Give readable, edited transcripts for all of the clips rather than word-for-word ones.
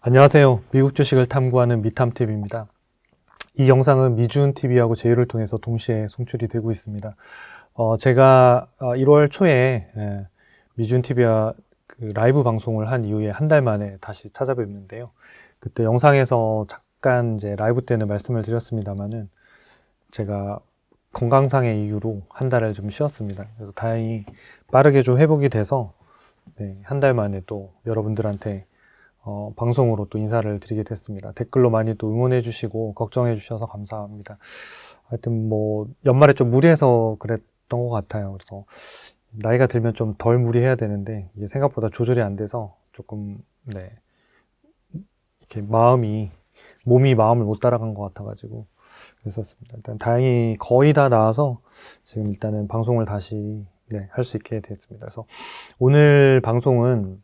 안녕하세요. 미국 주식을 탐구하는 미탐TV입니다. 이 영상은 미주은TV하고 제휴를 통해서 동시에 송출이 되고 있습니다. 제가 1월 초에 미주은TV와 그 라이브 방송을 한 이후에 한 달 만에 다시 찾아뵙는데요. 그때 영상에서 잠깐 이제 라이브 때는 말씀을 드렸습니다만은 제가 건강상의 이유로 한 달을 좀 쉬었습니다. 그래서 다행히 빠르게 좀 회복이 돼서 한 달 만에 또 여러분들한테 방송으로 또 인사를 드리게 됐습니다. 댓글로 많이 또 응원해 주시고 걱정해 주셔서 감사합니다. 하여튼 뭐 연말에 좀 무리해서 그랬던 것 같아요. 그래서 나이가 들면 좀 덜 무리해야 되는데 이게 생각보다 조절이 안 돼서 조금 이렇게 몸이 마음을 못 따라간 것 같아가지고 그랬었습니다. 일단 다행히 거의 다 나아서 지금 일단은 방송을 다시 할 수 있게 됐습니다. 그래서 오늘 방송은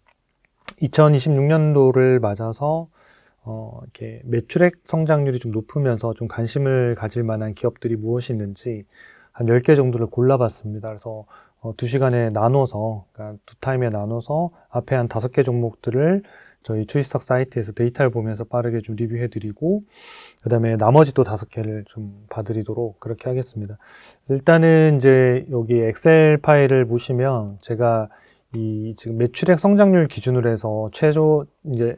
2026년도를 맞아서 이렇게 매출액 성장률이 좀 높으면서 좀 관심을 가질 만한 기업들이 무엇이 있는지 한 10개 정도를 골라봤습니다. 그래서 2시간에 나눠서, 그러니까 2타임에 나눠서 앞에 한 5개 종목들을 저희 초이스탁 사이트에서 데이터를 보면서 빠르게 좀 리뷰해드리고, 그 다음에 나머지 또 5개를 좀 봐드리도록 그렇게 하겠습니다. 일단은 이제 여기 엑셀 파일을 보시면 제가 이 지금 매출액 성장률 기준으로 해서 최저 이제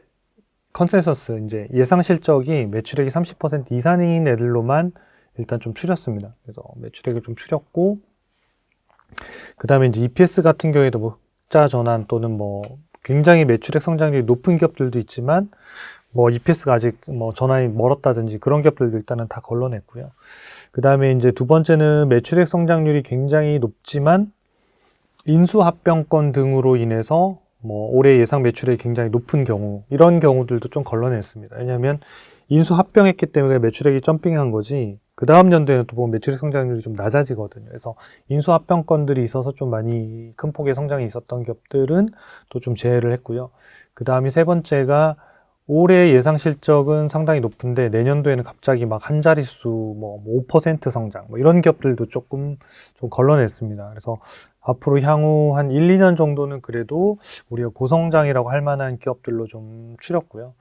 컨센서스 이제 예상 실적이 매출액이 30% 이상인 애들로만 일단 좀 추렸습니다. 그래서 매출액을 좀 추렸고, 그 다음에 이제 EPS 같은 경우에도 뭐 흑자 전환 또는 뭐 굉장히 매출액 성장률이 높은 기업들도 있지만 뭐 EPS가 아직 뭐 전환이 멀었다든지 그런 기업들도 일단은 다 걸러냈고요. 그 다음에 이제 두 번째는 매출액 성장률이 굉장히 높지만 인수합병권 등으로 인해서 뭐 올해 예상 매출액이 굉장히 높은 경우, 이런 경우들도 좀 걸러냈습니다. 왜냐하면 인수합병했기 때문에 매출액이 점핑한 거지, 그 다음 연도에는 또 보면 매출액 성장률이 좀 낮아지거든요. 그래서 인수합병권들이 있어서 좀 많이 큰 폭의 성장이 있었던 기업들은 또 좀 제외를 했고요. 그 다음이 세 번째가 올해 예상 실적은 상당히 높은데 내년도에는 갑자기 막 한 자릿수 뭐 5% 성장 뭐 이런 기업들도 조금 좀 걸러냈습니다. 그래서 앞으로 향후 한 1, 2년 정도는 그래도 우리가 고성장이라고 할 만한 기업들로 좀 추렸고요.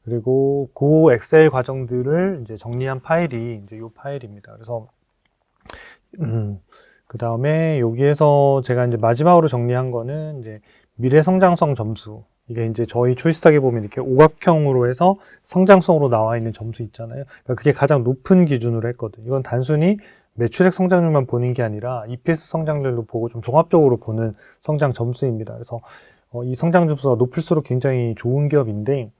그리고 그 엑셀 과정들을 이제 정리한 파일이 이제 이 파일입니다. 그래서 그 다음에 여기에서 제가 이제 마지막으로 정리한 거는 이제 미래 성장성 점수. 이게 이제 저희 초이스탁에 보면 이렇게 오각형으로 해서 성장성으로 나와 있는 점수 있잖아요. 그러니까 그게 가장 높은 기준으로 했거든요. 이건 단순히 매출액 성장률만 보는 게 아니라 EPS 성장률도 보고 좀 종합적으로 보는 성장 점수입니다. 그래서 이 성장 점수가 높을수록 굉장히 좋은 기업인데,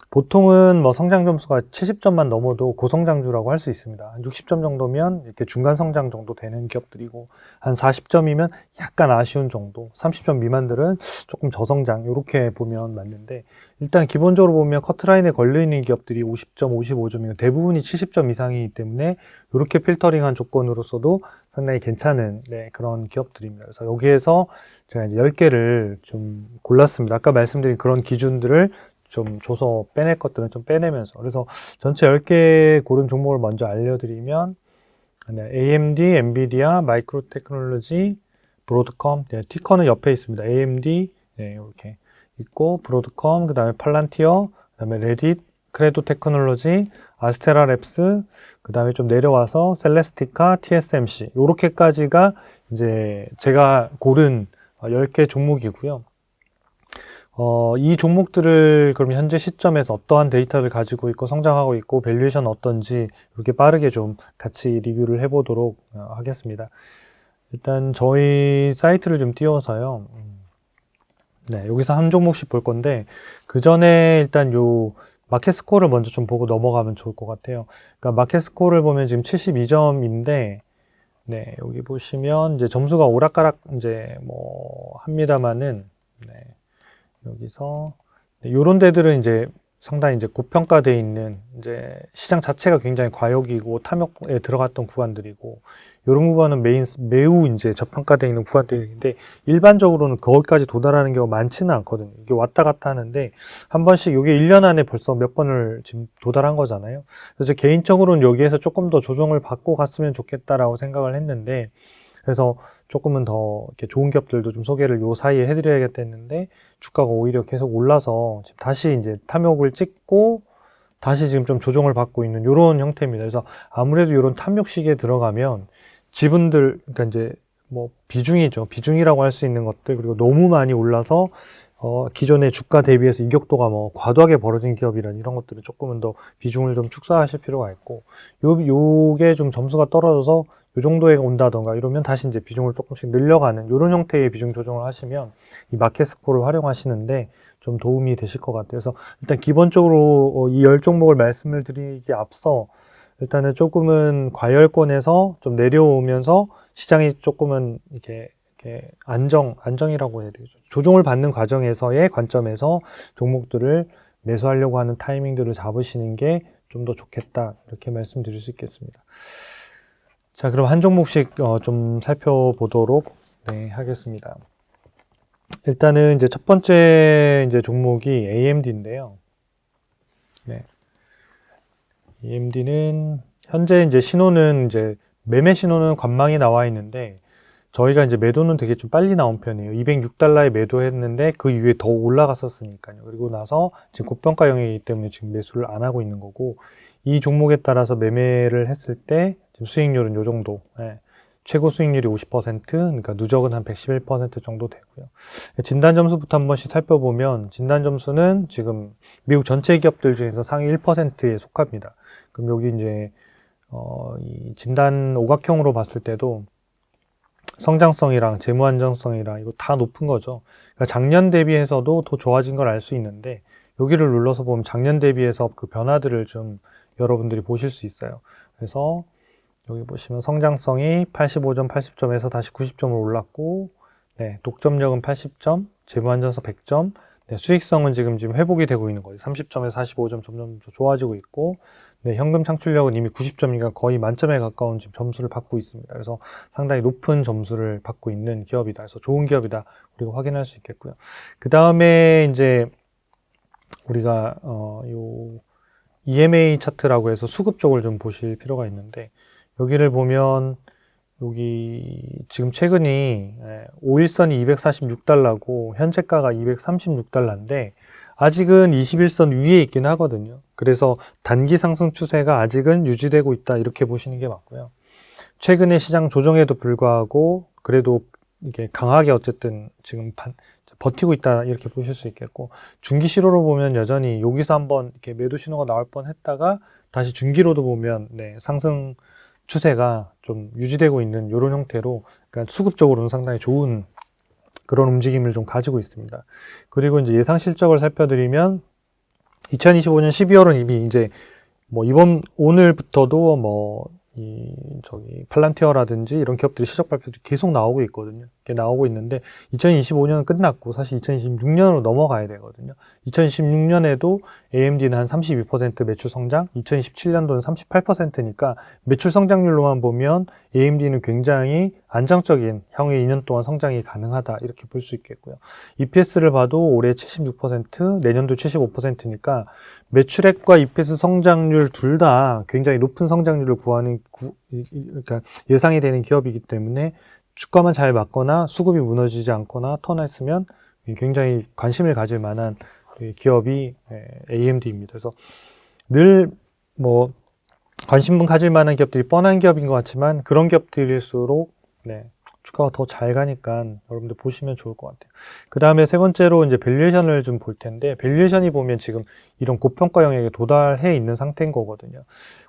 보통은 뭐 성장 점수가 70점만 넘어도 고성장주라고 할 수 있습니다. 한 60점 정도면 이렇게 중간 성장 정도 되는 기업들이고, 한 40점이면 약간 아쉬운 정도, 30점 미만들은 조금 저성장, 이렇게 보면 맞는데, 일단 기본적으로 보면 커트라인에 걸려있는 기업들이 50점, 55점이고 대부분이 70점 이상이기 때문에 이렇게 필터링한 조건으로서도 상당히 괜찮은 그런 기업들입니다. 그래서 여기에서 제가 이제 10개를 좀 골랐습니다. 아까 말씀드린 그런 기준들을 좀 줘서 빼낼 것들은 좀 빼내면서, 그래서 전체 10개 고른 종목을 먼저 알려드리면 AMD, 엔비디아, 마이크로테크놀로지, 브로드컴, 티커는 옆에 있습니다. AMD 이렇게 있고, 브로드컴, 그 다음에 팔란티어, 그 다음에 레딧, 크레도 테크놀로지, 아스테라랩스, 그 다음에 좀 내려와서 셀레스티카, TSMC, 요렇게까지가 이제 제가 고른 10개 종목이고요. 이 종목들을 그럼 현재 시점에서 어떠한 데이터를 가지고 있고 성장하고 있고 밸류에이션 어떤지 이렇게 빠르게 좀 같이 리뷰를 해보도록 하겠습니다. 일단 저희 사이트를 좀 띄워서요. 여기서 한 종목씩 볼 건데, 그 전에 일단 요 마켓 스코어를 먼저 좀 보고 넘어가면 좋을 것 같아요. 그러니까 마켓 스코어를 보면 지금 72점인데, 여기 보시면 이제 점수가 오락가락 이제 뭐 합니다만은, 여기서 요런 데들은 이제 상당히 이제 고평가되어 있는, 이제 시장 자체가 굉장히 과욕이고 탐욕에 들어갔던 구간들이고, 요런 구간은 매우 이제 저평가되어 있는 구간들인데, 일반적으로는 거기까지 도달하는 경우가 많지는 않거든요. 이게 왔다 갔다 하는데 한 번씩, 이게 1년 안에 벌써 몇 번을 지금 도달한 거잖아요. 그래서 개인적으로는 여기에서 조금 더 조정을 받고 갔으면 좋겠다라고 생각을 했는데, 그래서 조금은 더 이렇게 좋은 기업들도 좀 소개를 요 사이에 해드려야겠다 했는데 주가가 오히려 계속 올라서 지금 다시 이제 탐욕을 찍고 다시 지금 좀 조정을 받고 있는 이런 형태입니다. 그래서 아무래도 이런 탐욕 시기에 들어가면 지분들, 그러니까 이제 뭐 비중이죠. 비중이라고 할 수 있는 것들, 그리고 너무 많이 올라서 기존의 주가 대비해서 이격도가 뭐 과도하게 벌어진 기업이란 이런 것들은 조금은 더 비중을 좀 축소하실 필요가 있고, 요게 좀 점수가 떨어져서 요 정도에 온다던가 이러면 다시 이제 비중을 조금씩 늘려가는 이런 형태의 비중 조정을 하시면 이 마켓스코를 활용하시는데 좀 도움이 되실 것 같아요. 그래서 일단 기본적으로 이 10종목을 말씀을 드리기 앞서 일단은 조금은 과열권에서 좀 내려오면서 시장이 조금은 이렇게 안정이라고 해야 되겠죠. 조정을 받는 과정에서의 관점에서 종목들을 매수하려고 하는 타이밍들을 잡으시는 게 좀 더 좋겠다. 이렇게 말씀드릴 수 있겠습니다. 자, 그럼 한 종목씩 좀 살펴보도록 하겠습니다. 일단은 이제 첫 번째 이제 종목이 AMD인데요. 네. AMD는 현재 이제 신호는 이제 매매 신호는 관망이 나와 있는데 저희가 이제 매도는 되게 좀 빨리 나온 편이에요. 206달러에 매도했는데 그 이후에 더 올라갔었으니까요. 그리고 나서 지금 고평가 영역이기 때문에 지금 매수를 안 하고 있는 거고, 이 종목에 따라서 매매를 했을 때 지금 수익률은 요 정도. 최고 수익률이 50%, 그러니까 누적은 한 111% 정도 되고요. 진단 점수부터 한 번씩 살펴보면 진단 점수는 지금 미국 전체 기업들 중에서 상위 1%에 속합니다. 그럼 여기 이제 이 진단 오각형으로 봤을 때도 성장성이랑 재무 안정성이랑 이거 다 높은 거죠. 그러니까 작년 대비해서도 더 좋아진 걸 알 수 있는데 여기를 눌러서 보면 작년 대비해서 그 변화들을 좀 여러분들이 보실 수 있어요. 그래서 여기 보시면 성장성이 85점, 80점에서 다시 90점으로 올랐고, 독점력은 80점, 재무 안정성 100점, 수익성은 지금 회복이 되고 있는 거죠. 30점에서 45점 점점 좋아지고 있고, 현금 창출력은 이미 90점이니까 거의 만점에 가까운 지금 점수를 받고 있습니다. 그래서 상당히 높은 점수를 받고 있는 기업이다. 그래서 좋은 기업이다. 우리가 확인할 수 있겠고요. 그 다음에 이제 우리가 요 EMA 차트라고 해서 수급 쪽을 좀 보실 필요가 있는데, 여기를 보면 여기 지금 최근이 5일선이 246달러고 현재가가 236달러인데 아직은 21선 위에 있긴 하거든요. 그래서 단기 상승 추세가 아직은 유지되고 있다, 이렇게 보시는 게 맞고요. 최근에 시장 조정에도 불구하고 그래도 이게 강하게 어쨌든 지금 버티고 있다, 이렇게 보실 수 있겠고, 중기 시로로 보면 여전히 여기서 한번 이렇게 매도 신호가 나올 뻔 했다가 다시 중기로도 보면 상승 추세가 좀 유지되고 있는 이런 형태로, 그러니까 수급적으로는 상당히 좋은 그런 움직임을 좀 가지고 있습니다. 그리고 이제 예상 실적을 살펴드리면 2025년 12월은 이미 이제 오늘부터도 팔란티어라든지 이런 기업들이 실적 발표들이 계속 나오고 있거든요. 이렇게 나오고 있는데 2025년은 끝났고 사실 2026년으로 넘어가야 되거든요. 2016년에도 AMD는 한 32% 매출 성장, 2017년도는 38%니까 매출 성장률로만 보면 AMD는 굉장히 안정적인 향후에 2년 동안 성장이 가능하다, 이렇게 볼 수 있겠고요. EPS를 봐도 올해 76%, 내년도 75%니까 매출액과 EPS 성장률 둘 다 굉장히 높은 성장률을 그러니까 예상이 되는 기업이기 때문에 주가만 잘 맞거나 수급이 무너지지 않거나 턴했으면 굉장히 관심을 가질 만한 기업이 AMD입니다. 그래서 늘 관심분 가질 만한 기업들이 뻔한 기업인 것 같지만 그런 기업들일수록 주가가 더 잘 가니까 여러분들 보시면 좋을 것 같아요. 그 다음에 세 번째로 이제 밸류에이션을 좀 볼 텐데, 밸류에이션이 보면 지금 이런 고평가 영역에 도달해 있는 상태인 거거든요.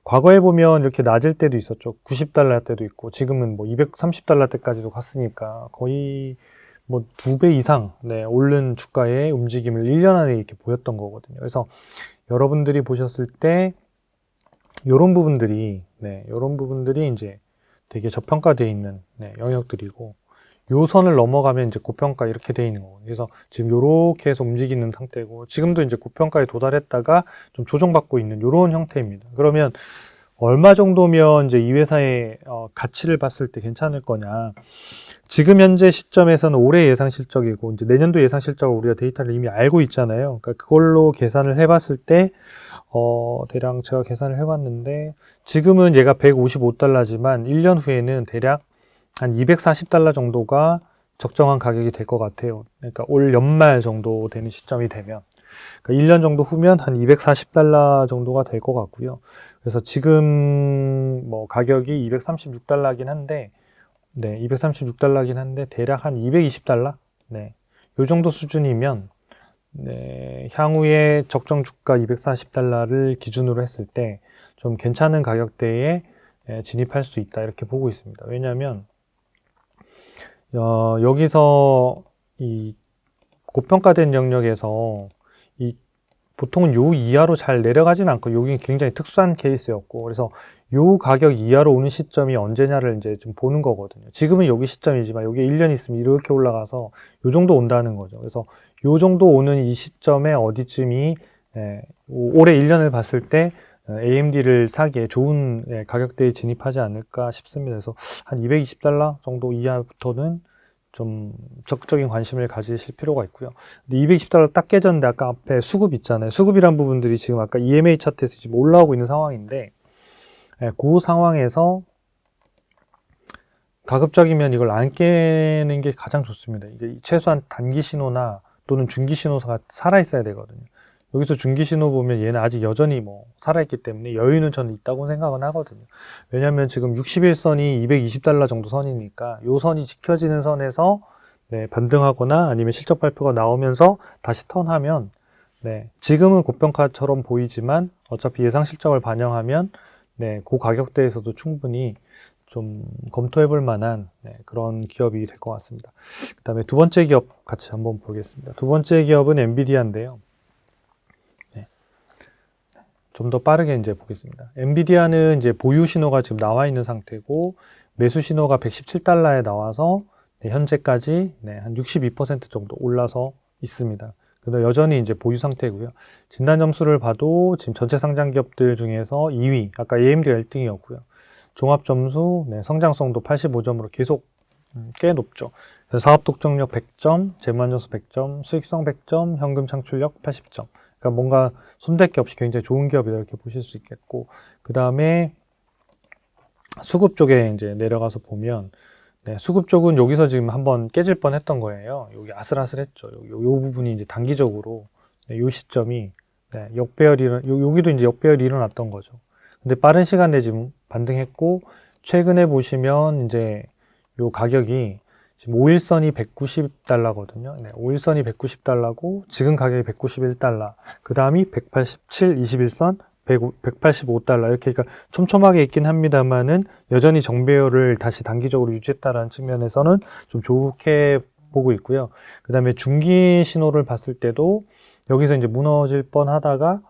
과거에 보면 이렇게 낮을 때도 있었죠. 90달러 때도 있고, 지금은 230달러 때까지도 갔으니까 거의 2배 이상 오른 주가의 움직임을 1년 안에 이렇게 보였던 거거든요. 그래서 여러분들이 보셨을 때 이런 부분들이 이제 되게 저평가되어 있는 영역들이고, 요 선을 넘어가면 이제 고평가 이렇게 되어 있는 거고, 그래서 지금 요렇게 해서 움직이는 상태고, 지금도 이제 고평가에 도달했다가 좀 조정받고 있는 요런 형태입니다. 그러면 얼마 정도면 이제 이 회사의 가치를 봤을 때 괜찮을 거냐? 지금 현재 시점에서는 올해 예상 실적이고 이제 내년도 예상 실적을 우리가 데이터를 이미 알고 있잖아요. 그러니까 그걸로 계산을 해봤을 때 대략 제가 계산을 해봤는데 지금은 얘가 155달러지만 1년 후에는 대략 한 240달러 정도가 적정한 가격이 될 것 같아요. 그러니까 올 연말 정도 되는 시점이 되면. 그러니까 1년 정도 후면 한 240달러 정도가 될 것 같고요. 그래서 지금 뭐 가격이 236달러긴 한데, 네, 236달러긴 한데, 대략 한 220달러? 네. 요 정도 수준이면, 네, 향후에 적정 주가 240달러를 기준으로 했을 때 좀 괜찮은 가격대에 진입할 수 있다. 이렇게 보고 있습니다. 왜냐하면, 여기서 이 고평가된 영역에서 이 보통은 요 이하로 잘 내려가진 않고 여기 굉장히 특수한 케이스였고 그래서 요 가격 이하로 오는 시점이 언제냐를 이제 좀 보는 거거든요. 지금은 여기 시점이지만 여기 1년 있으면 이렇게 올라가서 요 정도 온다는 거죠. 그래서 요 정도 오는 이 시점에 어디쯤이 올해 1년을 봤을 때 AMD를 사기에 좋은 가격대에 진입하지 않을까 싶습니다. 그래서 한 220달러 정도 이하부터는 좀 적극적인 관심을 가지실 필요가 있고요. 근데 220달러 딱 깨졌는데 아까 앞에 수급 있잖아요. 수급이란 부분들이 지금 아까 EMA 차트에서 지금 올라오고 있는 상황인데 그 상황에서 가급적이면 이걸 안 깨는 게 가장 좋습니다. 이게 최소한 단기 신호나 또는 중기 신호가 살아있어야 되거든요. 여기서 중기 신호 보면 얘는 아직 여전히 뭐 살아있기 때문에 여유는 저는 있다고 생각은 하거든요. 왜냐하면 지금 60일선이 220달러 정도 선이니까 요 선이 지켜지는 선에서 반등하거나 아니면 실적 발표가 나오면서 다시 턴하면 지금은 고평가처럼 보이지만 어차피 예상 실적을 반영하면 그 가격대에서도 충분히 좀 검토해 볼 만한 그런 기업이 될 것 같습니다. 그 다음에 두 번째 기업 같이 한번 보겠습니다. 두 번째 기업은 엔비디아인데요. 좀 더 빠르게 이제 보겠습니다. 엔비디아는 이제 보유 신호가 지금 나와 있는 상태고 매수 신호가 117달러에 나와서 현재까지 한 62% 정도 올라서 있습니다. 그래서 여전히 이제 보유 상태고요. 진단 점수를 봐도 지금 전체 상장 기업들 중에서 2위, 아까 AMD가 1등이었고요. 종합 점수, 성장성도 85점으로 계속 꽤 높죠. 사업 독점력 100점, 재무안정성 100점, 수익성 100점, 현금 창출력 80점. 그러니까 뭔가 손댈 게 없이 굉장히 좋은 기업이다 이렇게 보실 수 있겠고, 그 다음에 수급 쪽에 이제 내려가서 보면 수급 쪽은 여기서 지금 한번 깨질 뻔했던 거예요. 여기 아슬아슬했죠. 요 부분이 이제 단기적으로 요 시점이 여기도 이제 역배열이 일어났던 거죠. 근데 빠른 시간 내에 지금 반등했고 최근에 보시면 이제 요 가격이 지금 5일선이 190달러거든요. 5일선이 190달러고 지금 가격이 191달러. 그 다음이 187, 21선 185달러 이렇게 그러니까 촘촘하게 있긴 합니다만은 여전히 정배열을 다시 단기적으로 유지했다라는 측면에서는 좀 좋게 보고 있고요. 그 다음에 중기 신호를 봤을 때도 여기서 이제 무너질 뻔하다가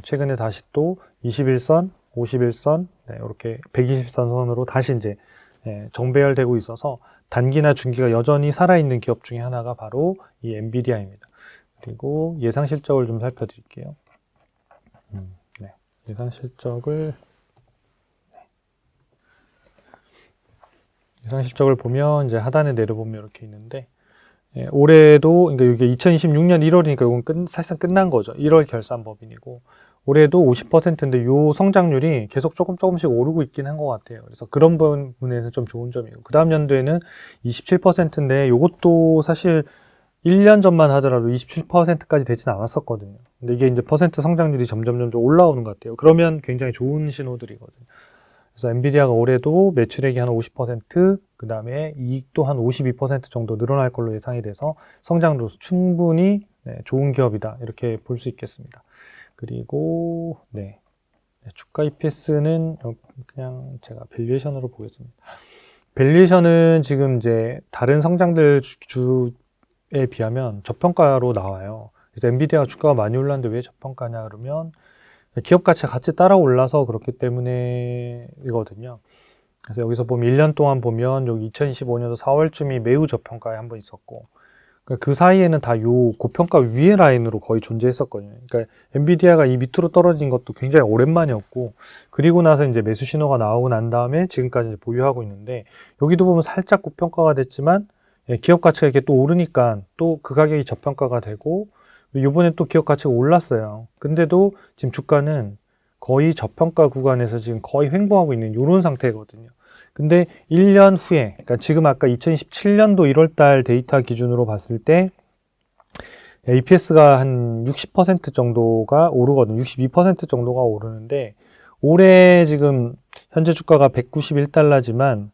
최근에 다시 또 21선, 51선 이렇게 120선 선으로 다시 이제 정배열되고 있어서 단기나 중기가 여전히 살아있는 기업 중에 하나가 바로 이 엔비디아입니다. 그리고 예상 실적을 좀 살펴드릴게요. 예상 실적을 보면 이제 하단에 내려보면 이렇게 있는데 올해도 그러니까 이게 2026년 1월이니까 이건 사실상 끝난 거죠. 1월 결산법인이고 올해도 50%인데 요 성장률이 계속 조금씩 오르고 있긴 한 것 같아요. 그래서 그런 부분에서 좀 좋은 점이고 그 다음 연도에는 27%인데 요것도 사실 1년 전만 하더라도 27%까지 되진 않았었거든요. 근데 이게 이제 퍼센트 성장률이 점점 올라오는 것 같아요. 그러면 굉장히 좋은 신호들이거든요. 그래서 엔비디아가 올해도 매출액이 한 50%, 그 다음에 이익도 한 52% 정도 늘어날 걸로 예상이 돼서 성장으로서 충분히 좋은 기업이다. 이렇게 볼 수 있겠습니다. 그리고 주가 EPS는 그냥 제가 밸류에이션으로 보겠습니다. 밸류에이션은 지금 이제 다른 성장들 주에 비하면 저평가로 나와요. 그래서 엔비디아가 주가가 많이 올랐는데 왜 저평가냐 그러면 기업 가치가 같이 따라 올라서 그렇기 때문에 이거든요. 그래서 여기서 보면 1년 동안 보면 여기 2025년도 4월쯤이 매우 저평가에 한번 있었고 그 사이에는 다 요 고평가 위의 라인으로 거의 존재했었거든요. 그러니까 엔비디아가 이 밑으로 떨어진 것도 굉장히 오랜만이었고 그리고 나서 이제 매수 신호가 나오고 난 다음에 지금까지 보유하고 있는데 여기도 보면 살짝 고평가가 됐지만 기업 가치가 이렇게 또 오르니까 또 그 가격이 저평가가 되고 이번에 또 기업 가치가 올랐어요. 근데도 지금 주가는 거의 저평가 구간에서 지금 거의 횡보하고 있는 이런 상태거든요. 근데 1년 후에, 그러니까 지금 아까 2017년도 1월달 데이터 기준으로 봤을 때 EPS가 한 60% 정도가 오르거든요. 62% 정도가 오르는데 올해 지금 현재 주가가 191달러지만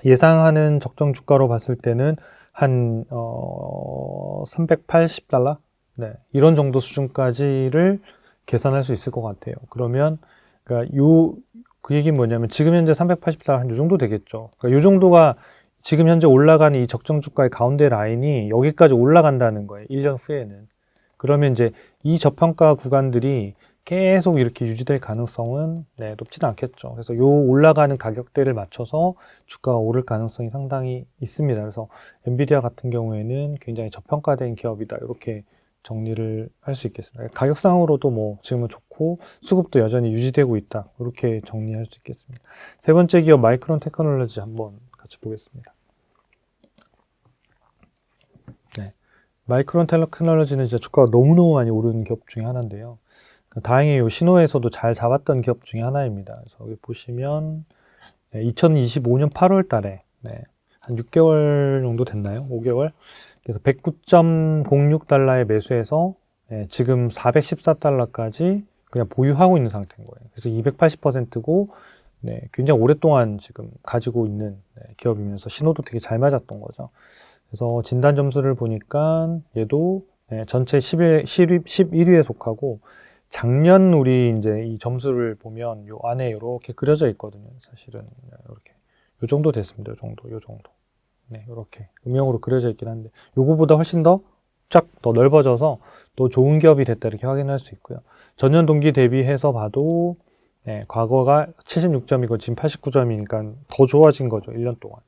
예상하는 적정 주가로 봤을 때는 한 380달러? 네, 이런 정도 수준까지를 계산할 수 있을 것 같아요. 그러면 그러니까 그 얘기는 뭐냐면 지금 현재 380달러 한 요 정도 되겠죠. 그러니까 요 정도가 지금 현재 올라가는 이 적정 주가의 가운데 라인이 여기까지 올라간다는 거예요. 1년 후에는. 그러면 이제 이 저평가 구간들이 계속 이렇게 유지될 가능성은 높지는 않겠죠. 그래서 요 올라가는 가격대를 맞춰서 주가가 오를 가능성이 상당히 있습니다. 그래서 엔비디아 같은 경우에는 굉장히 저평가된 기업이다. 이렇게 정리를 할 수 있겠습니다. 가격상으로도 뭐 지금은 좋고 수급도 여전히 유지되고 있다. 이렇게 정리할 수 있겠습니다. 세 번째 기업 마이크론 테크놀로지 한번 같이 보겠습니다. 네. 마이크론 테크놀로지는 진짜 주가가 너무너무 많이 오르는 기업 중에 하나인데요. 다행히 이 신호에서도 잘 잡았던 기업 중에 하나입니다. 그래서 여기 보시면 2025년 8월 달에 한 6개월 정도 됐나요? 5개월? 그래서 109.06달러에 매수해서 지금 414달러까지 그냥 보유하고 있는 상태인 거예요. 그래서 280%고 굉장히 오랫동안 지금 가지고 있는 기업이면서 신호도 되게 잘 맞았던 거죠. 그래서 진단 점수를 보니까 얘도 전체 11위에 속하고 작년 우리 이제 이 점수를 보면 요 안에 이렇게 그려져 있거든요. 사실은 이렇게 요 정도 됐습니다. 요 정도. 네, 이렇게 음영으로 그려져 있긴 한데 요거보다 훨씬 더 쫙 더 넓어져서 또 좋은 기업이 됐다 이렇게 확인할 수 있고요. 전년 동기 대비해서 봐도 과거가 76점이고 지금 89점이니까 더 좋아진 거죠. 1년 동안.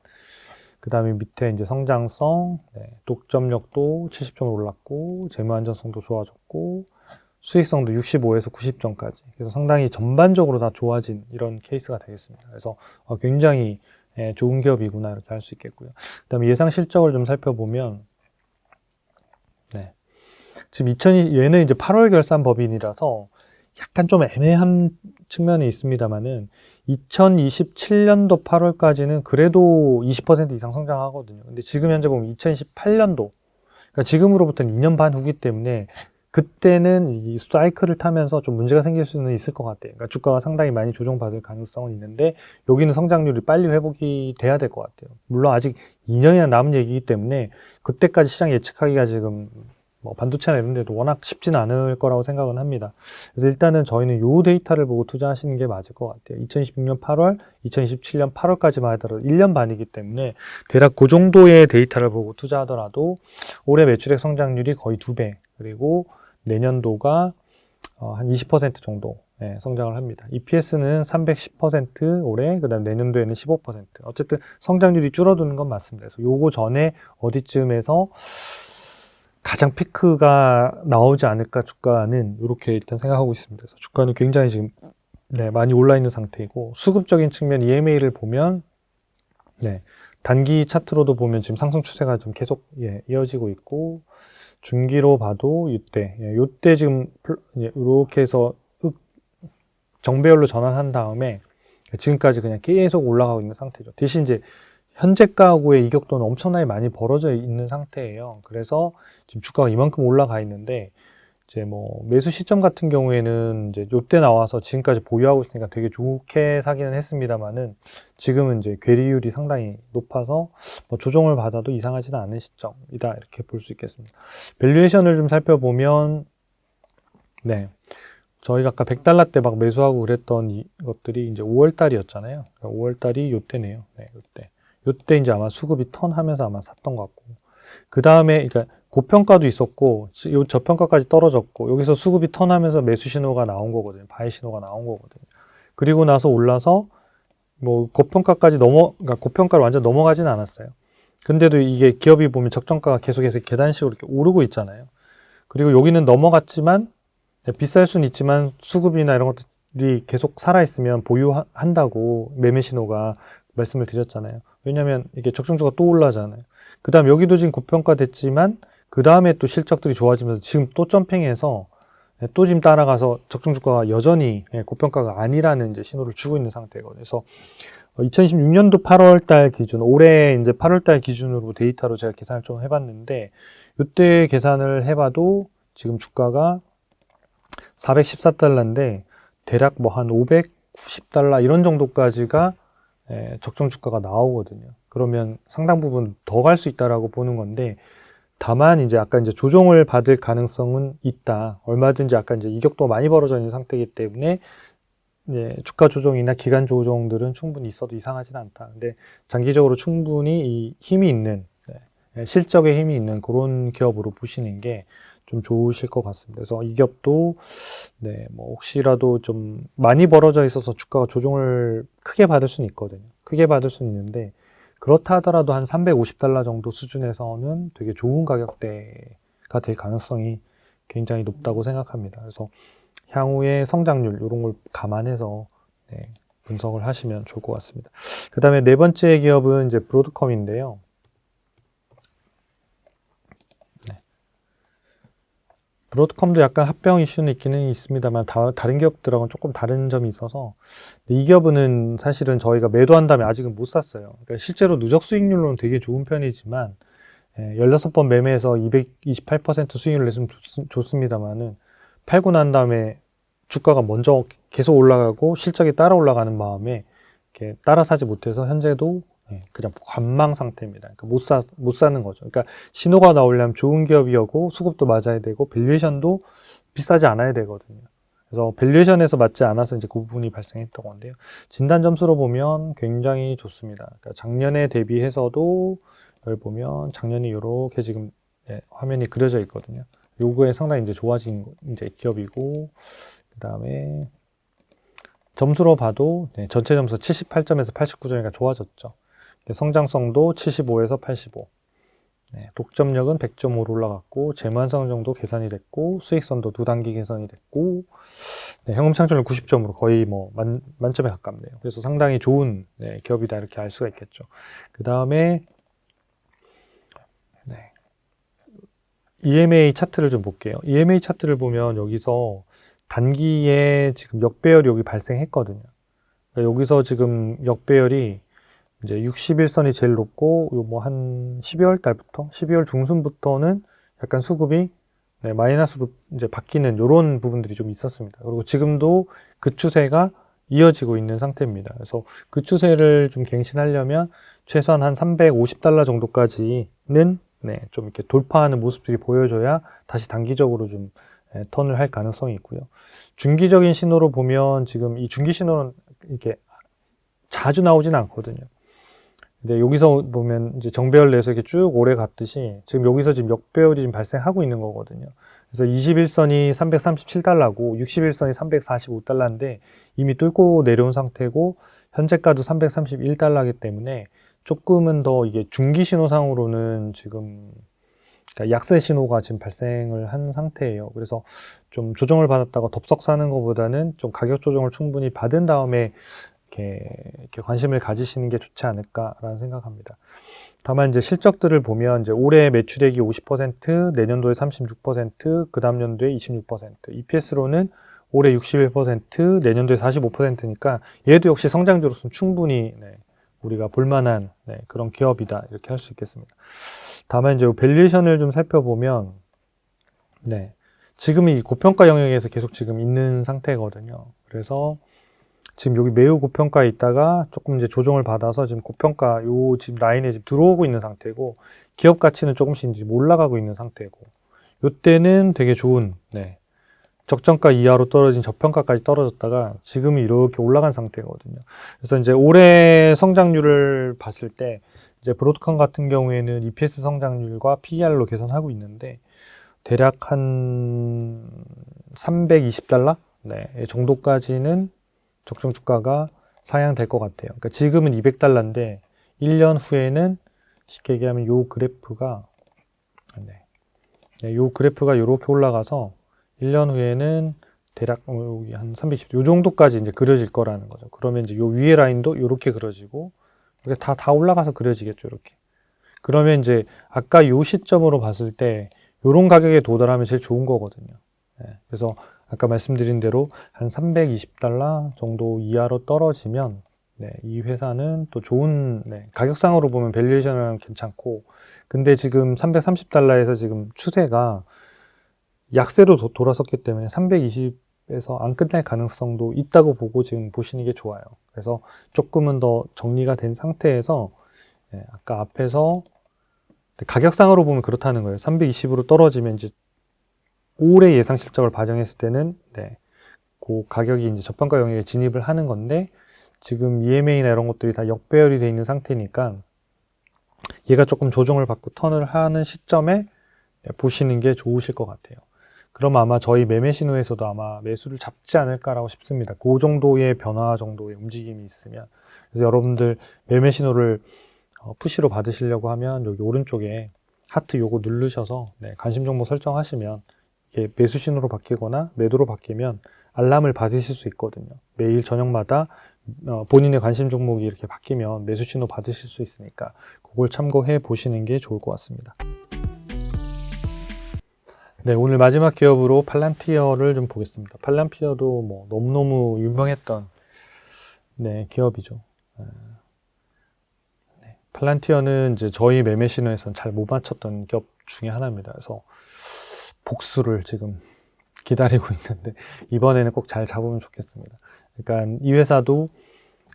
그 다음에 밑에 이제 성장성, 독점력도 70점 올랐고 재무 안전성도 좋아졌고 수익성도 65에서 90점까지. 그래서 상당히 전반적으로 다 좋아진 이런 케이스가 되겠습니다. 그래서 굉장히 좋은 기업이구나 이렇게 할 수 있겠고요. 그 다음에 예상 실적을 좀 살펴보면 지금 얘는 이제 8월 결산 법인이라서 약간 좀 애매한 측면이 있습니다만은 2027년도 8월까지는 그래도 20% 이상 성장하거든요. 근데 지금 현재 보면 2018년도, 그러니까 지금으로부터는 2년 반 후기 때문에 그때는 이 사이클을 타면서 좀 문제가 생길 수는 있을 것 같아요. 그러니까 주가가 상당히 많이 조정받을 가능성은 있는데 여기는 성장률이 빨리 회복이 돼야 될 것 같아요. 물론 아직 2년이나 남은 얘기이기 때문에 그때까지 시장 예측하기가 지금 뭐 반도체나 이런 데도 워낙 쉽지는 않을 거라고 생각은 합니다. 그래서 일단은 저희는 요 데이터를 보고 투자하시는 게 맞을 것 같아요. 2016년 8월, 2027년 8월까지만 하더라도 1년 반이기 때문에 대략 그 정도의 데이터를 보고 투자하더라도 올해 매출액 성장률이 거의 2배, 그리고 내년도가 한 20% 정도 성장을 합니다. EPS는 310% 올해, 그 다음 내년도에는 15%. 어쨌든 성장률이 줄어드는 건 맞습니다. 그래서 요거 전에 어디쯤에서 가장 피크가 나오지 않을까 주가는 이렇게 일단 생각하고 있습니다. 그래서 주가는 굉장히 지금 많이 올라 있는 상태이고 수급적인 측면 EMA를 보면 단기 차트로도 보면 지금 상승 추세가 좀 계속 이어지고 있고 중기로 봐도 이때 지금 이렇게 해서 정배열로 전환한 다음에 지금까지 그냥 계속 올라가고 있는 상태죠. 대신 이제 현재가하고의 이격도는 엄청나게 많이 벌어져 있는 상태예요. 그래서 지금 주가가 이만큼 올라가 있는데 이제 뭐 매수 시점 같은 경우에는 이제 요때 나와서 지금까지 보유하고 있으니까 되게 좋게 사기는 했습니다만은 지금은 이제 괴리율이 상당히 높아서 뭐 조정을 받아도 이상하지는 않은 시점이다 이렇게 볼 수 있겠습니다. 밸류에이션을 좀 살펴보면 저희가 아까 100달러 때 막 매수하고 그랬던 것들이 이제 5월 달이었잖아요. 5월 달이 요때네요. 요때 이제 아마 수급이 턴하면서 아마 샀던 것 같고 그 다음에 그러니까 고평가도 있었고 요 저평가까지 떨어졌고 여기서 수급이 턴하면서 매수 신호가 나온 거거든요. 바이 신호가 나온 거거든요. 그리고 나서 올라서 뭐 고평가까지 그러니까 고평가를 완전 넘어가지는 않았어요. 근데도 이게 기업이 보면 적정가가 계속해서 계단식으로 이렇게 오르고 있잖아요. 그리고 여기는 넘어갔지만 비쌀 수는 있지만 수급이나 이런 것들이 계속 살아있으면 보유한다고 매매 신호가 말씀을 드렸잖아요. 왜냐하면 이게 적정주가 또 올라잖아요. 그 다음 여기도 지금 고평가 됐지만 그 다음에 또 실적들이 좋아지면서 지금 또 점핑해서 또 지금 따라가서 적정주가가 여전히 고평가가 아니라는 이제 신호를 주고 있는 상태거든요. 그래서 2026년도 8월 달 기준, 올해 이제 8월 달 기준으로 데이터로 제가 계산을 좀 해봤는데, 이때 계산을 해봐도 지금 주가가 414달러인데, 대략 뭐 한 590달러 이런 정도까지가 적정 주가가 나오거든요. 그러면 상당 부분 더 갈 수 있다라고 보는 건데, 다만 이제 아까 이제 조정을 받을 가능성은 있다. 얼마든지 아까 이제 이격도 많이 벌어져 있는 상태이기 때문에 주가 조정이나 기간 조정들은 충분히 있어도 이상하진 않다. 근데 장기적으로 충분히 이 힘이 있는 실적에 힘이 있는 그런 기업으로 보시는 게 좀 좋으실 것 같습니다. 그래서 이 기업도 뭐 혹시라도 좀 많이 벌어져 있어서 주가가 조정을 크게 받을 수는 있거든요. 크게 받을 수는 있는데 그렇다 하더라도 한 350달러 정도 수준에서는 되게 좋은 가격대가 될 가능성이 굉장히 높다고 생각합니다. 그래서 향후의 성장률 이런 걸 감안해서 분석을 하시면 좋을 것 같습니다. 그 다음에 네 번째 기업은 이제 브로드컴인데요. 브로드컴도 약간 합병 이슈는 있기는 있습니다만 다른 기업들하고는 조금 다른 점이 있어서 이 기업은 사실은 저희가 매도한 다음에 아직은 못 샀어요. 그러니까 실제로 누적 수익률로는 되게 좋은 편이지만 16번 매매해서 228% 수익률을 냈으면 좋습니다만은 팔고 난 다음에 주가가 먼저 계속 올라가고 실적이 따라 올라가는 마음에 이렇게 따라 사지 못해서 현재도 그냥 관망 상태입니다. 그러니까 못 사는 거죠. 그러니까 신호가 나오려면 좋은 기업이었고 수급도 맞아야 되고 밸류에이션도 비싸지 않아야 되거든요. 그래서 밸류에이션에서 맞지 않아서 이제 그 부분이 발생했던 건데요. 진단 점수로 보면 굉장히 좋습니다. 그러니까 작년에 대비해서도 여기 보면 작년이 이렇게 지금 화면이 그려져 있거든요. 요거에 상당히 이제 좋아진 이제 기업이고 그 다음에 점수로 봐도 전체 점수 78점에서 89점이니까 좋아졌죠. 성장성도 75에서 85. 독점력은 100.5로 올라갔고 재무완성정도 개선이 됐고 수익선도 두 단기 개선이 됐고 현금 창출률 90점으로 거의 뭐 만점에 가깝네요. 그래서 상당히 좋은 기업이다 이렇게 알 수가 있겠죠. 그 다음에 EMA 차트를 좀 볼게요. EMA 차트를 보면 여기서 단기에 지금 역배열이 여기 발생했거든요. 그러니까 여기서 지금 역배열이 이제 60일선이 제일 높고, 요 뭐 한 12월 달부터, 12월 중순부터는 약간 수급이 마이너스로 이제 바뀌는 요런 부분들이 좀 있었습니다. 그리고 지금도 그 추세가 이어지고 있는 상태입니다. 그래서 그 추세를 좀 갱신하려면 최소한 한 350달러 정도까지는 좀 이렇게 돌파하는 모습들이 보여줘야 다시 단기적으로 좀 턴을 할 가능성이 있고요. 중기적인 신호로 보면 지금 이 중기 신호는 이렇게 자주 나오지는 않거든요. 근데 여기서 보면 이제 정배열 내에서 이렇게 쭉 오래 갔듯이 지금 여기서 지금 역배열이 지금 발생하고 있는 거거든요. 그래서 21선이 337달러고 61선이 345달러인데 이미 뚫고 내려온 상태고 현재가도 331달러이기 때문에 조금은 더 이게 중기 신호상으로는 지금 그러니까 약세 신호가 지금 발생을 한 상태예요. 그래서 좀 조정을 받았다가 덥석 사는 것보다는 좀 가격 조정을 충분히 받은 다음에 이렇게 관심을 가지시는 게 좋지 않을까라는 생각합니다. 다만 이제 실적들을 보면 이제 올해 매출액이 50%, 내년도에 36%, 그 다음 연도에 26%, EPS로는 올해 61%, 내년도에 45%니까 얘도 역시 성장주로서는 충분히 우리가 볼만한 그런 기업이다 이렇게 할 수 있겠습니다. 다만 이제 밸류에이션을 좀 살펴보면 지금 이 고평가 영역에서 계속 지금 있는 상태거든요. 그래서 지금 여기 매우 고평가에 있다가 조금 이제 조정을 받아서 지금 고평가 요 지금 라인에 지금 들어오고 있는 상태고 기업 가치는 조금씩 지금 올라가고 있는 상태고 요때는 되게 좋은 적정가 이하로 떨어진 저평가까지 떨어졌다가 지금은 이렇게 올라간 상태거든요. 그래서 이제 올해 성장률을 봤을 때 이제 브로드컴 같은 경우에는 EPS 성장률과 PER로 개선하고 있는데 대략 한 320달러 정도까지는 적정 주가가 상향될 것 같아요. 그러니까 지금은 200달러인데 1년 후에는 쉽게 얘기하면 요 그래프가 이렇게 올라가서 1년 후에는 대략 여기 한 320, 요 정도까지 이제 그려질 거라는 거죠. 그러면 이제 요 위에 라인도 이렇게 그려지고 이게 다 올라가서 그려지겠죠, 이렇게. 그러면 이제 아까 요 시점으로 봤을 때 요런 가격에 도달하면 제일 좋은 거거든요. 그래서 아까 말씀드린 대로 한 320달러 정도 이하로 떨어지면 네, 이 회사는 또 좋은, 네, 가격상으로 보면 밸류에이션은 괜찮고, 근데 지금 330달러에서 지금 추세가 약세로 돌아섰기 때문에 320에서 안 끝날 가능성도 있다고 보고 지금 보시는 게 좋아요. 그래서 조금은 더 정리가 된 상태에서, 네, 아까 앞에서 가격상으로 보면 그렇다는 거예요. 320으로 떨어지면 이제 올해 예상 실적을 반영했을 때는, 네, 그 가격이 이제 저평가 영역에 진입을 하는 건데, 지금 EMA나 이런 것들이 다 역배열이 돼 있는 상태니까 얘가 조금 조정을 받고 턴을 하는 시점에 보시는 게 좋으실 것 같아요. 그럼 아마 저희 매매 신호에서도 아마 매수를 잡지 않을까라고 싶습니다. 그 정도의 변화 정도의 움직임이 있으면. 그래서 여러분들 매매 신호를 푸시로 받으시려고 하면 여기 오른쪽에 하트 요거 누르셔서, 네, 관심 정보 설정하시면 이게 매수 신호로 바뀌거나 매도로 바뀌면 알람을 받으실 수 있거든요. 매일 저녁마다 본인의 관심 종목이 이렇게 바뀌면 매수 신호 받으실 수 있으니까 그걸 참고해 보시는 게 좋을 것 같습니다. 네, 오늘 마지막 기업으로 팔란티어를 좀 보겠습니다. 팔란티어도 뭐 너무너무 유명했던, 네, 기업이죠. 네, 팔란티어는 이제 저희 매매 신호에서는 잘 못 맞췄던 기업 중에 하나입니다. 그래서 복수를 지금 기다리고 있는데 이번에는 꼭 잘 잡으면 좋겠습니다. 그러니까 이 회사도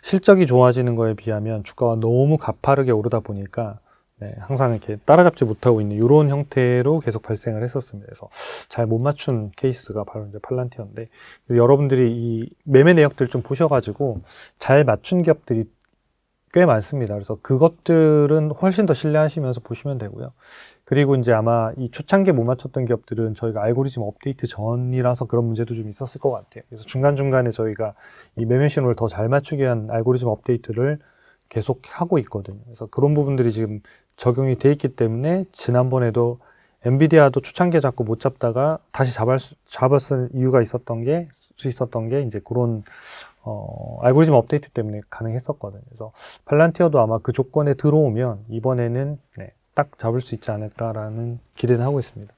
실적이 좋아지는 거에 비하면 주가가 너무 가파르게 오르다 보니까, 네, 항상 이렇게 따라잡지 못하고 있는 이런 형태로 계속 발생을 했었습니다. 그래서 잘 못 맞춘 케이스가 바로 이제 팔란티어인데, 여러분들이 이 매매 내역들 좀 보셔가지고 잘 맞춘 기업들이 꽤 많습니다. 그래서 그것들은 훨씬 더 신뢰하시면서 보시면 되고요. 그리고 이제 아마 이 초창기에 못 맞췄던 기업들은 저희가 알고리즘 업데이트 전이라서 그런 문제도 좀 있었을 것 같아요. 그래서 중간중간에 저희가 이 매매 신호를 더 잘 맞추기 위한 알고리즘 업데이트를 계속 하고 있거든요. 그래서 그런 부분들이 지금 적용이 돼 있기 때문에 지난번에도 엔비디아도 초창기에 잡고 못 잡다가 다시 잡았을 이유가 있었던 게 이제 그런 알고리즘 업데이트 때문에 가능했었거든요. 그래서 팔란티어도 아마 그 조건에 들어오면 이번에는, 네, 딱 잡을 수 있지 않을까라는 기대는 하고 있습니다.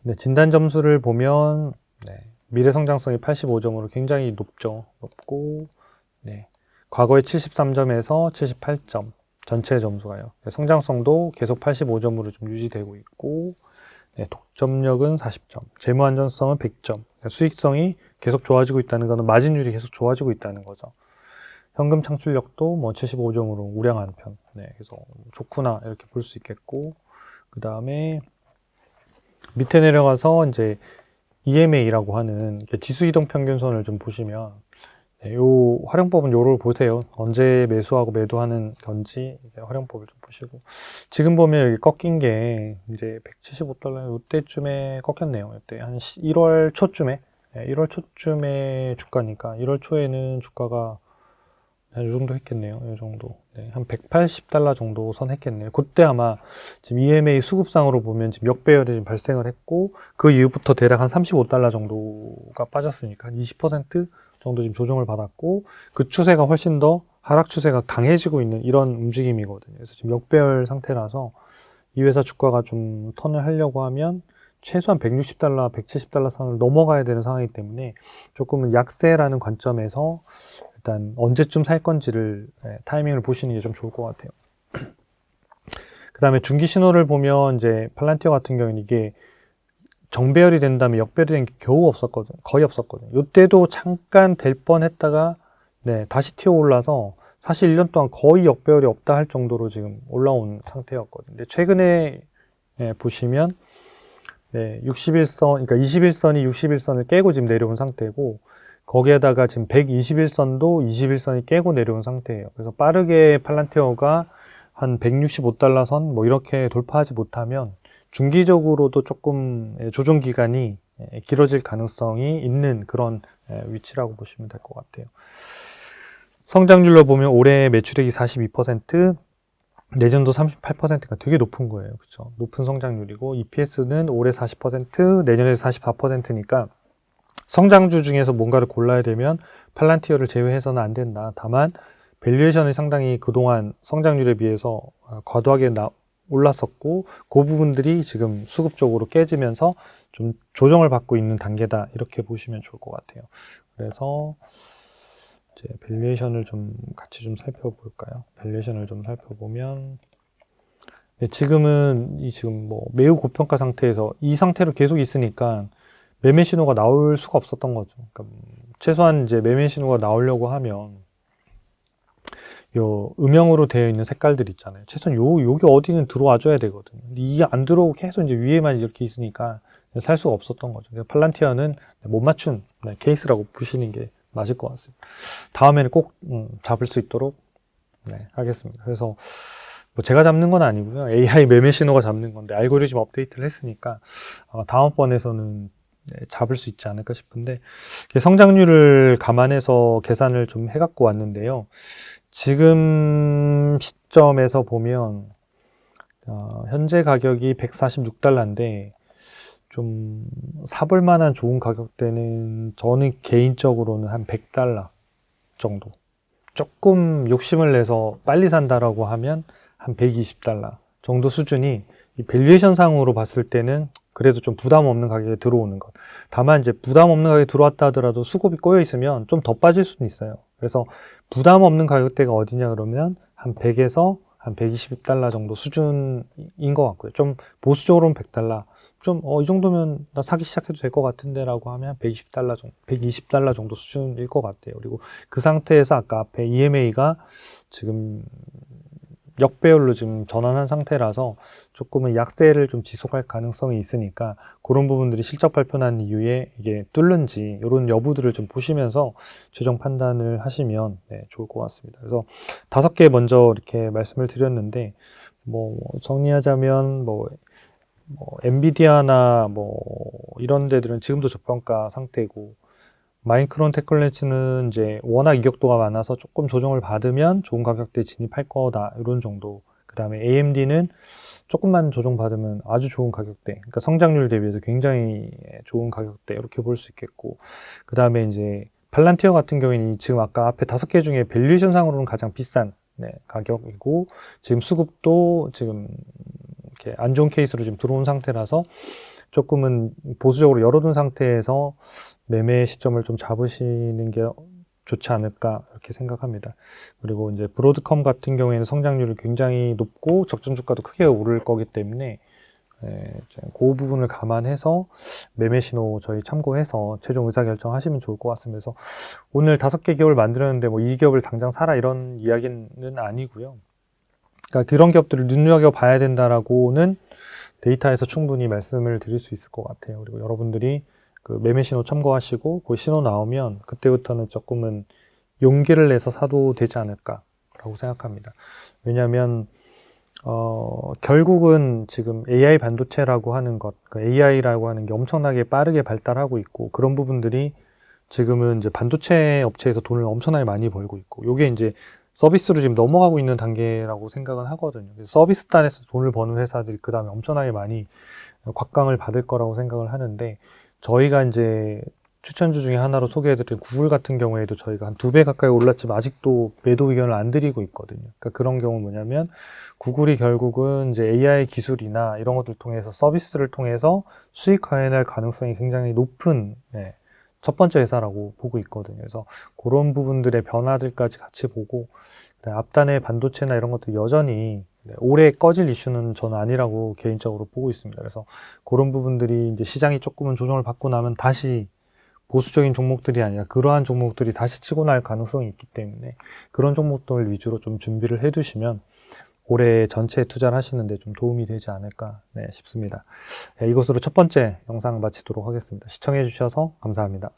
네, 진단 점수를 보면, 네, 미래 성장성이 85점으로 굉장히 높고, 네, 과거에 73점에서 78점 전체 점수가요. 성장성도 계속 85점으로 좀 유지되고 있고, 네, 독점력은 40점, 재무 안전성은 100점, 수익성이 계속 좋아지고 있다는 것은 마진율이 계속 좋아지고 있다는 거죠. 현금 창출력도 뭐 75점으로 우량한 편. 네, 그래서 좋구나 이렇게 볼 수 있겠고, 그 다음에 밑에 내려가서 이제 EMA라고 하는 지수 이동 평균선을 좀 보시면, 네, 요 활용법은 요를 보세요. 언제 매수하고 매도하는 건지 활용법을 좀 보시고, 지금 보면 여기 꺾인 게 이제 175달러 요때쯤에 꺾였네요. 요때 한 1월 초쯤에, 네, 1월 초쯤에 주가니까 1월 초에는 주가가 이 정도 했겠네요. 이 정도. 네, 한 180달러 정도 선 했겠네요. 그때 아마 지금 EMA 수급상으로 보면 지금 역배열이 지금 발생을 했고, 그 이후부터 대략 한 35달러 정도가 빠졌으니까 한 20% 정도 지금 조정을 받았고, 그 추세가 훨씬 더 하락 추세가 강해지고 있는 이런 움직임이거든요. 그래서 지금 역배열 상태라서 이 회사 주가가 좀 턴을 하려고 하면 최소한 160달러, 170달러 선을 넘어가야 되는 상황이기 때문에 조금은 약세라는 관점에서 일단 언제쯤 살 건지를, 네, 타이밍을 보시는 게 좀 좋을 것 같아요. 그 다음에 중기 신호를 보면 이제 팔란티어 같은 경우는 이게 정배열이 된 다음에 역배열이 된 게 겨우 없었거든요. 거의 없었거든요. 이때도 잠깐 될 뻔 했다가, 네, 다시 튀어 올라서 사실 1년 동안 거의 역배열이 없다 할 정도로 지금 올라온 상태였거든요. 근데 최근에, 네, 보시면, 네, 61선, 그러니까 21선이 61선을 깨고 지금 내려온 상태고, 거기에다가 지금 121선도 21선이 깨고 내려온 상태예요. 그래서 빠르게 팔란티어가 한 165달러 선 뭐 이렇게 돌파하지 못하면 중기적으로도 조금 조정 기간이 길어질 가능성이 있는 그런 위치라고 보시면 될 것 같아요. 성장률로 보면 올해 매출액이 42%, 내년도 38%가 되게 높은 거예요. 그렇죠? 높은 성장률이고, EPS는 올해 40%, 내년에 44%니까 성장주 중에서 뭔가를 골라야 되면 팔란티어를 제외해서는 안 된다. 다만 밸류에이션이 상당히 그동안 성장률에 비해서 과도하게 올랐었고, 그 부분들이 지금 수급적으로 깨지면서 좀 조정을 받고 있는 단계다. 이렇게 보시면 좋을 것 같아요. 그래서 이제 밸류에이션을 좀 같이 좀 살펴볼까요? 밸류에이션을 좀 살펴보면 네, 지금은 지금 뭐 매우 고평가 상태에서 이 상태로 계속 있으니까 매매 신호가 나올 수가 없었던 거죠. 그러니까 최소한 이제 매매 신호가 나오려고 하면 요 음영으로 되어 있는 색깔들 있잖아요. 최소한 여기 어디는 들어와 줘야 되거든요. 근데 이게 안 들어오고 계속 이제 위에만 이렇게 있으니까 살 수가 없었던 거죠. 그래서 팔란티어는 못 맞춘 케이스라고 보시는 게 맞을 것 같습니다. 다음에는 꼭 잡을 수 있도록 하겠습니다. 그래서 뭐 제가 잡는 건 아니고요. AI 매매 신호가 잡는 건데 알고리즘 업데이트를 했으니까 다음번에서는 잡을 수 있지 않을까 싶은데 성장률을 감안해서 계산을 좀 해갖고 왔는데요. 지금 시점에서 보면 현재 가격이 146달러인데 좀 사볼 만한 좋은 가격대는 저는 개인적으로는 한 100달러 정도. 조금 욕심을 내서 빨리 산다라고 하면 한 120달러 정도 수준이 이 밸류에이션 상으로 봤을 때는 그래도 좀 부담 없는 가격에 들어오는 것. 다만 이제 부담 없는 가격에 들어왔다 하더라도 수급이 꼬여 있으면 좀 더 빠질 수는 있어요. 그래서 부담 없는 가격대가 어디냐 그러면 한 100에서 한 120달러 정도 수준인 것 같고요. 좀 보수적으로는 100달러. 좀, 이 정도면 나 사기 시작해도 될 것 같은데 라고 하면 120달러 정도, 120달러 정도 수준일 것 같아요. 그리고 그 상태에서 아까 앞에 EMA가 지금 역배열로 지금 전환한 상태라서 조금은 약세를 좀 지속할 가능성이 있으니까 그런 부분들이 실적 발표 난 이후에 이게 뚫는지 이런 여부들을 좀 보시면서 최종 판단을 하시면 좋을 것 같습니다. 그래서 5개 먼저 이렇게 말씀을 드렸는데 뭐 정리하자면 뭐 엔비디아나 뭐 이런 데들은 지금도 저평가 상태고 마인크론 테크놀로지는 이제 워낙 이격도가 많아서 조금 조정을 받으면 좋은 가격대에 진입할 거다 이런 정도. 그 다음에 AMD는 조금만 조정받으면 아주 좋은 가격대, 그러니까 성장률 대비해서 굉장히 좋은 가격대 이렇게 볼 수 있겠고, 그 다음에 이제 팔란티어 같은 경우에는 지금 아까 앞에 5개 중에 밸류에이션 상으로는 가장 비싼 가격이고 지금 수급도 지금 이렇게 안 좋은 케이스로 지금 들어온 상태라서 조금은 보수적으로 열어둔 상태에서 매매 시점을 좀 잡으시는 게 좋지 않을까 이렇게 생각합니다. 그리고 이제 브로드컴 같은 경우에는 성장률이 굉장히 높고 적정 주가도 크게 오를 거기 때문에 그 부분을 감안해서 매매 신호 저희 참고해서 최종 의사결정 하시면 좋을 것 같습니다. 그래서 오늘 5개 기업을 만들었는데 뭐 이 기업을 당장 사라 이런 이야기는 아니고요. 그러니까 그런 기업들을 눈여겨봐야 된다라고는 데이터에서 충분히 말씀을 드릴 수 있을 것 같아요. 그리고 여러분들이 그 매매 신호 참고하시고 그 신호 나오면 그때부터는 조금은 용기를 내서 사도 되지 않을까라고 생각합니다. 왜냐하면 결국은 지금 AI 반도체라고 하는 것, AI라고 하는 게 엄청나게 빠르게 발달하고 있고 그런 부분들이 지금은 이제 반도체 업체에서 돈을 엄청나게 많이 벌고 있고 요게 이제 서비스로 지금 넘어가고 있는 단계라고 생각은 하거든요. 그래서 서비스 단에서 돈을 버는 회사들이 그 다음에 엄청나게 많이 곽강을 받을 거라고 생각을 하는데 저희가 이제 추천주 중에 하나로 소개해드린 구글 같은 경우에도 저희가 한 2배 가까이 올랐지만 아직도 매도 의견을 안 드리고 있거든요. 그러니까 그런 경우는 뭐냐면 구글이 결국은 이제 AI 기술이나 이런 것들 통해서 서비스를 통해서 수익화해낼 가능성이 굉장히 높은 첫 번째 회사라고 보고 있거든요. 그래서 그런 부분들의 변화들까지 같이 보고 앞단의 반도체나 이런 것도 여전히 오래 꺼질 이슈는 저는 아니라고 개인적으로 보고 있습니다. 그래서 그런 부분들이 이제 시장이 조금은 조정을 받고 나면 다시 보수적인 종목들이 아니라 그러한 종목들이 다시 치고 날 가능성이 있기 때문에 그런 종목들 위주로 좀 준비를 해 두시면 올해 전체 투자를 하시는데 좀 도움이 되지 않을까 싶습니다. 이것으로 첫 번째 영상 마치도록 하겠습니다. 시청해 주셔서 감사합니다.